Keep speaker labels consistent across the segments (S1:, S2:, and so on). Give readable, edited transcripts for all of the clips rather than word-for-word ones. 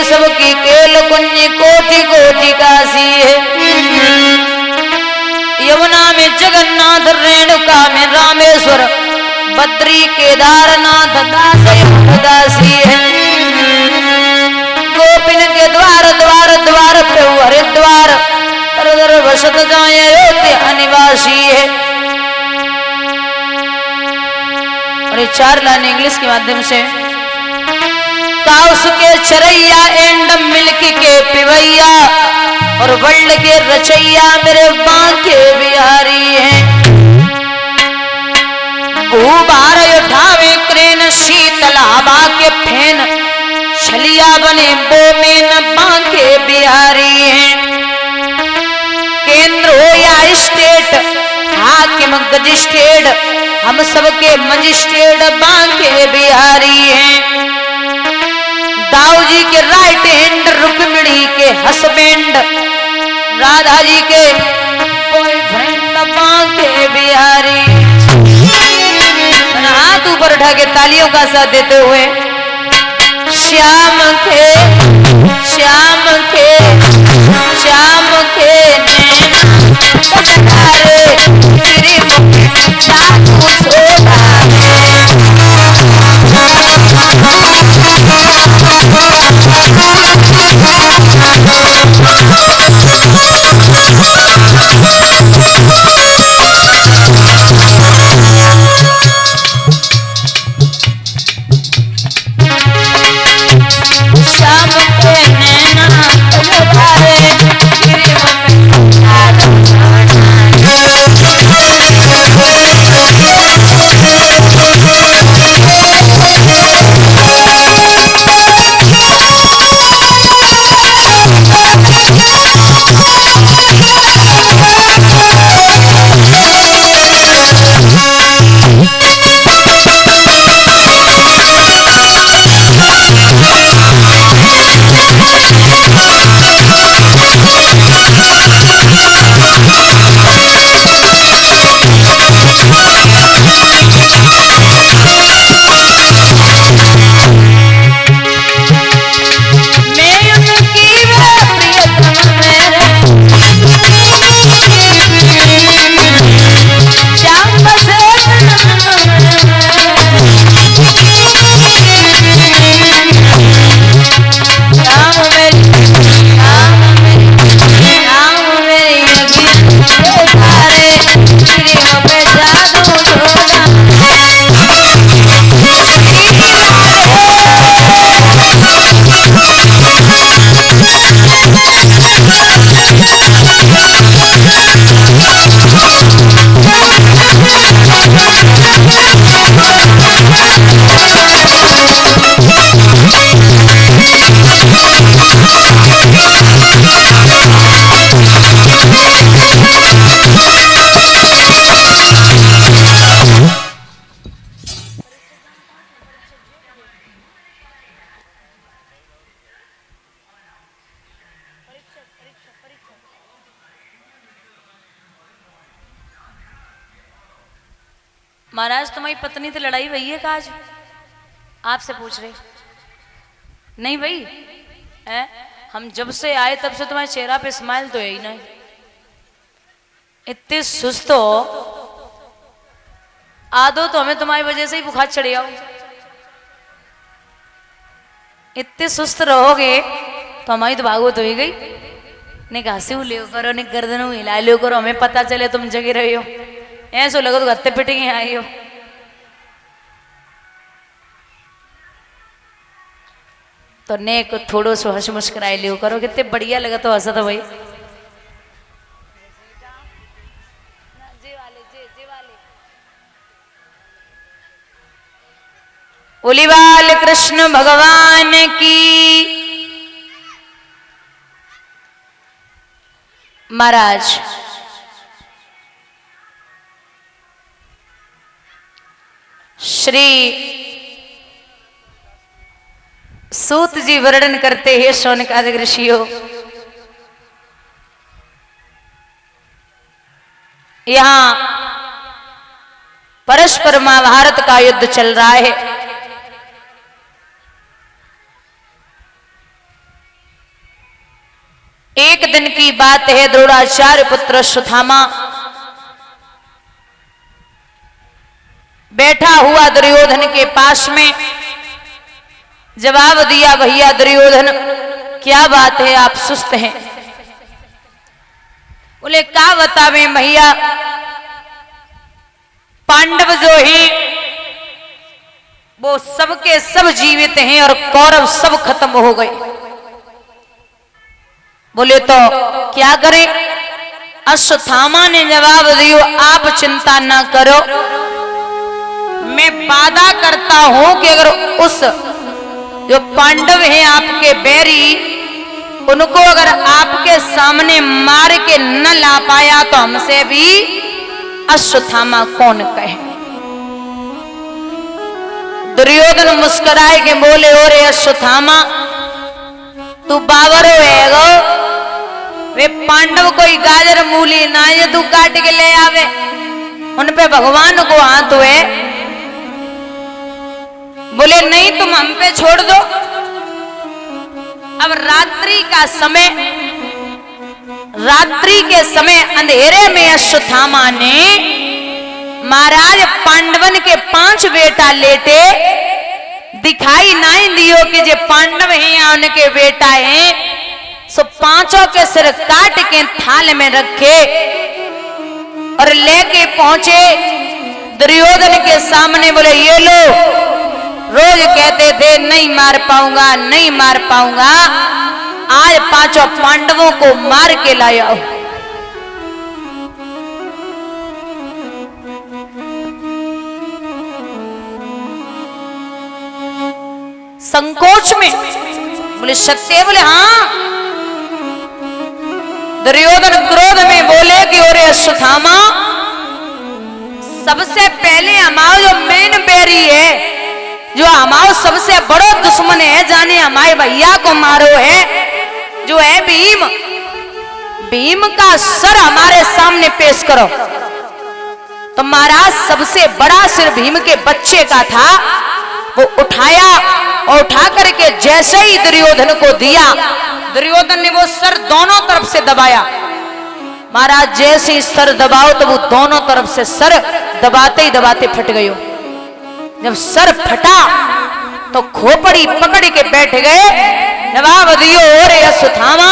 S1: केशव की केल कुंज कोटि कोटि काशी है। यमुना में जगन्नाथ, रेणुका में रामेश्वर, बद्री केदारनाथ दासी है। गोपिन के द्वार द्वार द्वार पे हरिद्वार, तरदर वसत जाए अयोध्या निवासी है। और ये 4 लाइन इंग्लिश के माध्यम से। काउस के चरैया एंड मिल्क के पिवैया, और वर्ल्ड के रचैया मेरे बांके बिहारी हैं। भूभार उठावे क्रेन, शीतल हवा के फैन, छलिया बने बो में न बांके बिहारी हैं। केंद्र हो या स्टेट, हाकिम मजिस्ट्रेट, हम सबके मजिस्ट्रेट बांके बिहारी हैं। दाऊ जी के राइट हैंड, रुक्मिणी के हस्बैंड, राधा जी के बॉयफ्रेंड बांके बिहारी। हाथ ऊपर उठा के तालियों का साथ देते हुए श्याम के श्याम के श्याम के नैना तेरे जादू सोना महाराज तुम्हारी पत्नी से लड़ाई हुई है का आज? आपसे पूछ रहे नहीं भाई है? हम जब से आए तब से तुम्हारे चेहरा पे स्माइल तो है ही नहीं। इतने सुस्त हो, आदो तो हमें तुम्हारी वजह से ही बुखार चढ़ आओ। इतने सुस्त रहोगे तो हमारी तो भागवत हो ही गई। ने घासे ले करो, ने गर्दन हिला लियो करो, हमें पता चले तुम जगे रहे हो। ऐसा लगा तो गत्ते पिटे के आई हो। तो ने को थोड़ो सो हंस मुस्कुराए लियो करो, कितने बढ़िया लगा तो हंसा था भाई। उलिवाल कृष्ण भगवान की। महाराज श्री सूत जी वर्णन करते हैं शौनकादिक ऋषियों, यहां परस्पर महाभारत का युद्ध चल रहा है। एक दिन की बात है, द्रोणाचार्य पुत्र अश्वत्थामा बैठा हुआ दुर्योधन के पास में। जवाब दिया, भैया दुर्योधन क्या बात है, आप सुस्त हैं? बोले क्या बतावे भैया, पांडव जो हैं वो सबके सब जीवित हैं और कौरव सब खत्म हो गए। बोले तो क्या करें? अश्वत्थामा ने जवाब दिया, आप चिंता ना करो, मैं वादा करता हूं कि अगर उस जो पांडव हैं आपके बैरी, उनको अगर आपके सामने मार के न ला पाया तो हमसे भी अश्वत्थामा कौन कहे। दुर्योधन मुस्कुराए के बोले, ओरे अश्वत्थामा तू बावरो है गो, वे पांडव कोई गाजर मूली ना ये तू काट के ले आवे, उन पे भगवान को हाथ हुए। बोले नहीं, तुम हम पे छोड़ दो। अब रात्रि का समय, रात्रि के समय अंधेरे में अश्वत्थामा ने महाराज पांडवन के 5 बेटा लेटे, दिखाई नहीं दियो कि जे पांडव हैं या उनके बेटा हैं, सो 5 के सिर काट के थाल में रखे और लेके पहुंचे दुर्योधन के सामने। बोले ये लो, रोज कहते थे नहीं मार पाऊंगा, नहीं मार पाऊंगा, आज 5 पांडवों को मार के लाया। संकोच में बोले सत्य? बोले हाँ। दुर्योधन क्रोध में बोले कि ओरे अश्वत्थामा, सबसे पहले हमारा जो मेन बैरी है, जो हमारा सबसे बड़ा दुश्मन है, जाने हमारे भैया को मारो है, जो है भीम, भीम का सर हमारे सामने पेश करो। तो महाराज सबसे बड़ा सिर भीम के बच्चे का था, वो उठाया और उठा करके जैसे ही दुर्योधन को दिया, दुर्योधन ने वो सर दोनों तरफ से दबाया। महाराज जैसे ही सर दबाओ तो वो दोनों तरफ से सर दबाते ही दबाते फट गयो। जब सर फटा तो खोपड़ी पकड़ के बैठ गए। जवाब दियो, ओरे अश्वत्थामा,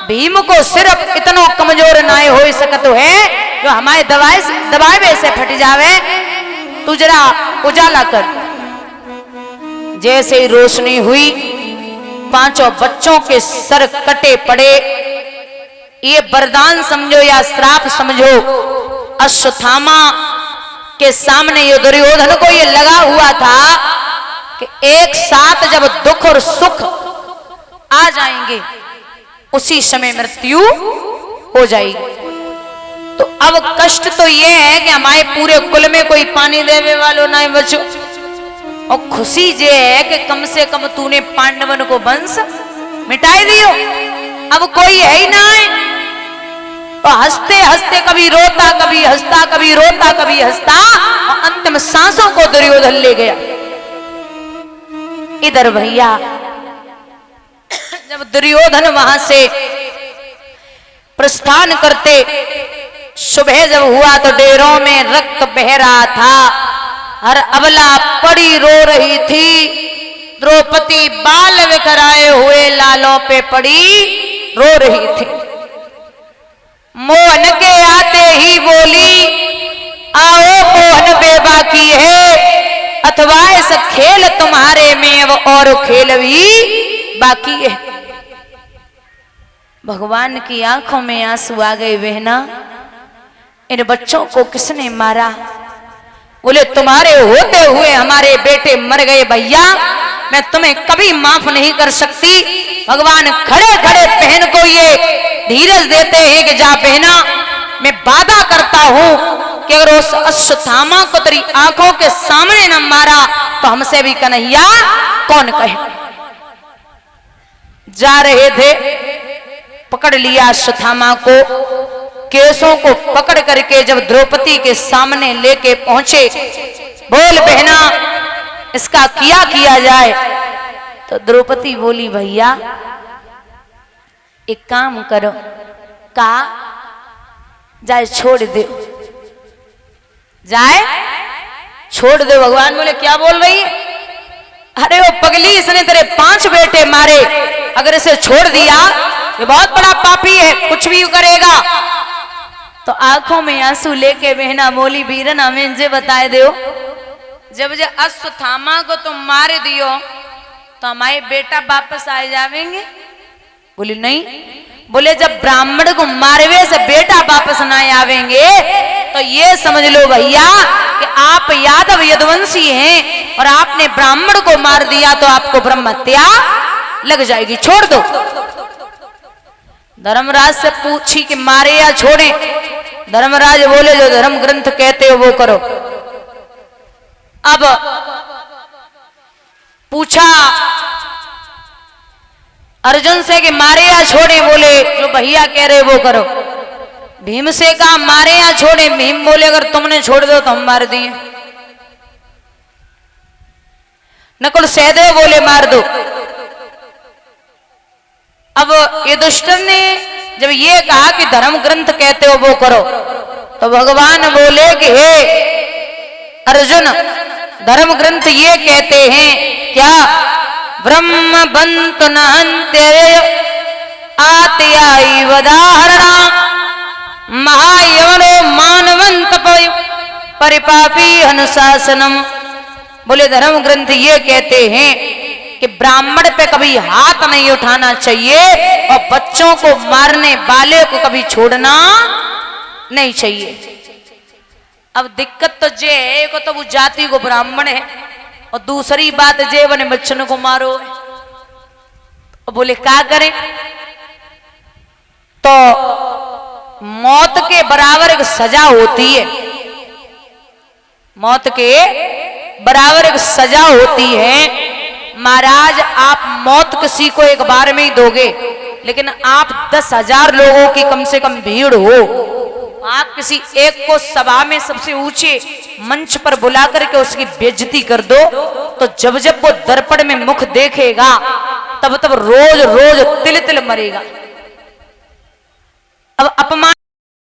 S1: भीम को सिर्फ इतना कमजोर ना हो सकत है जो हमारे दबाए से फट जावे, तू जरा उजाला कर। जैसे ही रोशनी हुई, 5 बच्चों के सर कटे पड़े। ये वरदान समझो या श्राप समझो, अश्वत्थामा के सामने ये दुर्योधन को ये लगा हुआ था कि एक साथ जब दुख और सुख आ जाएंगे उसी समय मृत्यु हो जाएगी। तो अब कष्ट तो ये है कि हमारे पूरे कुल में कोई पानी देवे वालों ना बचो, और खुशी ये है कि कम से कम तूने पांडवन को वंश मिटाई दियो, अब कोई है ही ना है। तो हंसते हंसते कभी रोता कभी हंसता, कभी रोता कभी हंसता, और अंतिम सांसों को दुर्योधन ले गया। इधर भैया जब दुर्योधन वहां से प्रस्थान करते, सुबह जब हुआ तो डेरों में रक्त बह रहा था, हर अबला पड़ी रो रही थी। द्रौपदी बाल बिखराए हुए लालों पे पड़ी रो रही थी। मोहन के आते ही बोली, आओ मोहन बेबाकी है, अथवा इस खेल तुम्हारे में अब और खेल भी बाकी है। भगवान की आंखों में आंसू आ गए। बहना, इन बच्चों को किसने मारा? बोले तुम्हारे होते हुए हमारे बेटे मर गए भैया, मैं तुम्हें कभी माफ नहीं कर सकती। भगवान खड़े खड़े बहन को ये धीरज देते हैं कि जा बहना, मैं वादा करता हूं कि अगर उस अश्वत्थामा को तेरी आंखों के सामने न मारा तो हमसे भी कन्हैया कौन कहे। जा रहे थे, पकड़ लिया अश्वत्थामा को, केसों को पकड़ करके जब द्रौपदी के सामने लेके पहुंचे, बोल बहना इसका किया जाए। तो द्रौपदी बोली, भैया एक काम करो, का जाए छोड़ दे, जाए छोड़ दे। भगवान बोले क्या बोल रही है? अरे वो पगली, इसने तेरे 5 बेटे मारे, अगर इसे छोड़ दिया ये बहुत बड़ा पापी है, कुछ भी करेगा। तो आंखों में आंसू लेके बहना बोली, बीरन हमें जे बताए दो, जब जे अश्वत्थामा को तुम मार दियो तो हमारे बेटा वापस आ जावेंगे? बोली नहीं। बोले जब ब्राह्मण को मारवे से बेटा वापस ना आवेंगे तो ये समझ लो भैया कि आप यादव यदुवंशी हैं और आपने ब्राह्मण को मार दिया तो आपको ब्रह्म हत्या लग जाएगी, छोड़ दो। धर्मराज से पूछी कि मारे या छोड़े? धर्मराज बोले जो धर्म ग्रंथ कहते हो वो करो। अब पूछा अर्जुन से कि मारे या छोड़े? बोले जो भैया कह रहे वो करो। भीम से कहा मारे या छोड़े? भीम बोले अगर तुमने छोड़ दो तो हम मार दिए। नकुल सहदेव बोले मार दो। अब युधिष्ठिर ने जब ये कहा कि धर्म ग्रंथ कहते हो वो करो, तो भगवान बोले कि हे अर्जुन, धर्म ग्रंथ ये कहते हैं क्या? ब्रह्म बंत नहंते आत्याई वदाहरणा महायवनो मानवंत परिपापी अनुशासनम। बोले धर्म ग्रंथ ये कहते हैं कि ब्राह्मण पे कभी हाथ नहीं उठाना चाहिए और बच्चों को मारने वाले को कभी छोड़ना नहीं चाहिए। अब दिक्कत तो जे है, को तो वो जाति को ब्राह्मण है और दूसरी बात जे बने बच्चों को मारो। तो बोले क्या करें? तो मौत के बराबर एक सजा होती है, मौत के बराबर एक सजा होती है। महाराज आप मौत किसी को एक बार में ही दोगे, लेकिन आप 10,000 लोगों की कम से कम भीड़ हो, आप किसी एक को सभा में सबसे ऊंचे मंच पर बुला करके उसकी बेइज्जती कर दो, तो जब जब वो दर्पण में मुख देखेगा तब तब रोज रोज तिल तिल मरेगा। अब अपमान